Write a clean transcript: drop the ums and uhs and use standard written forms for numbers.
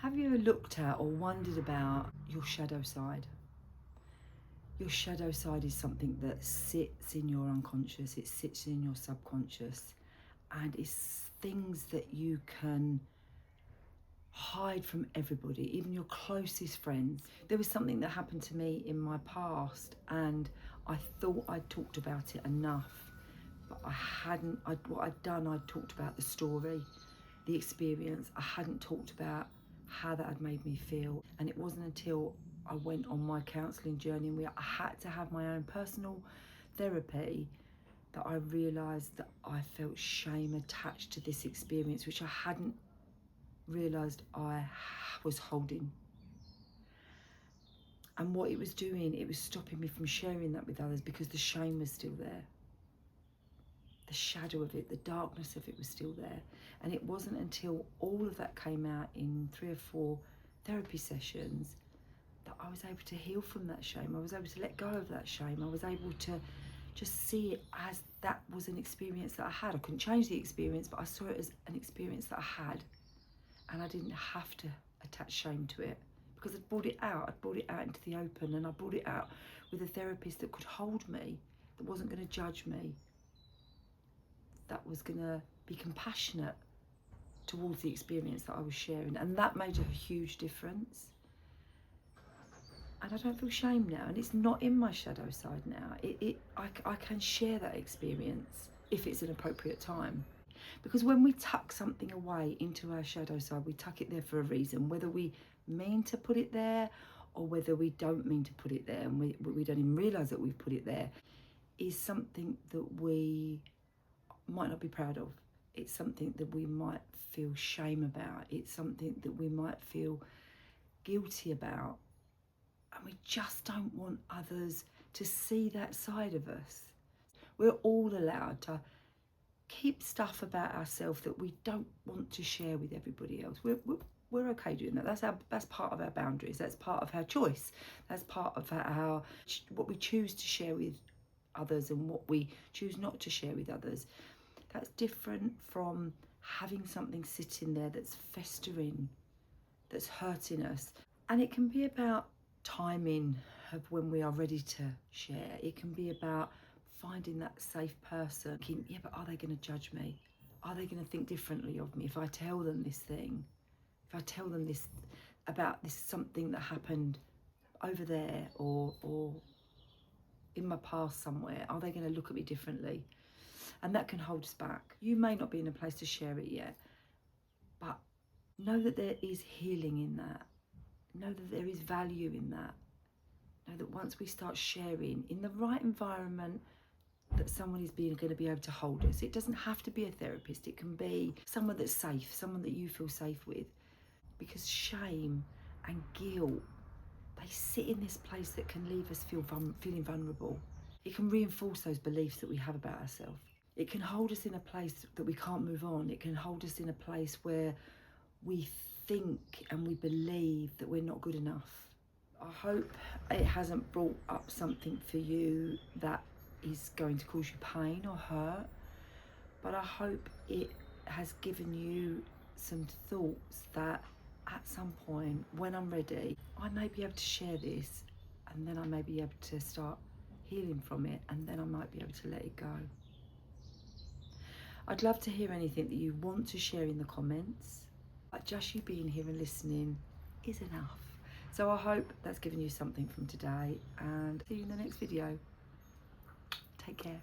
Have you ever looked at or wondered about your shadow side? Your shadow side is something that sits in your unconscious, it sits in your subconscious, and it's things that you can hide from everybody, even your closest friends. There was something that happened to me in my past, and I thought I'd talked about it enough, but I hadn't. What I'd done, I'd talked about the story, the experience. I hadn't talked about how that had made me feel. And it wasn't until I went on my counselling journey and I had to have my own personal therapy that I realised that I felt shame attached to this experience, which I hadn't realised I was holding. And what it was doing, it was stopping me from sharing that with others because the shame was still there. The shadow of it, the darkness of it was still there. And it wasn't until all of that came out in 3 or 4 therapy sessions that I was able to heal from that shame. I was able to let go of that shame. I was able to just see it as that was an experience that I had. I couldn't change the experience, but I saw it as an experience that I had. And I didn't have to attach shame to it because I'd brought it out. I'd brought it out into the open, and I brought it out with a therapist that could hold me, that wasn't going to judge me, that was going to be compassionate towards the experience that I was sharing. And that made a huge difference. And I don't feel shame now, and it's not in my shadow side now. I can share that experience if it's an appropriate time. Because when we tuck something away into our shadow side, we tuck it there for a reason, whether we mean to put it there or whether we don't mean to put it there, and we don't even realise that we've put it there, is something that we might not be proud of. It's something that we might feel shame about. It's something that we might feel guilty about. And we just don't want others to see that side of us. We're all allowed to keep stuff about ourselves that we don't want to share with everybody else. We're okay doing that. That's part of our boundaries. That's part of our choice. That's part of our what we choose to share with others and what we choose not to share with others. That's different from having something sitting there that's festering, that's hurting us. And it can be about timing of when we are ready to share. It can be about finding that safe person, thinking, yeah, but are they going to judge me? Are they going to think differently of me if I tell them this thing? If I tell them this about this something that happened over there or in my past somewhere, are they going to look at me differently? And that can hold us back. You may not be in a place to share it yet, but know that there is healing in that. Know that there is value in that. Know that once we start sharing in the right environment, that someone is going to be able to hold us. It doesn't have to be a therapist. It can be someone that's safe, someone that you feel safe with. Because shame and guilt, they sit in this place that can leave us feeling vulnerable. It can reinforce those beliefs that we have about ourselves. It can hold us in a place that we can't move on. It can hold us in a place where we think and we believe that we're not good enough. I hope it hasn't brought up something for you that is going to cause you pain or hurt, but I hope it has given you some thoughts that at some point when I'm ready, I may be able to share this, and then I may be able to start healing from it, and then I might be able to let it go. I'd love to hear anything that you want to share in the comments, but just you being here and listening is enough. So I hope that's given you something from today, and see you in the next video. Take care.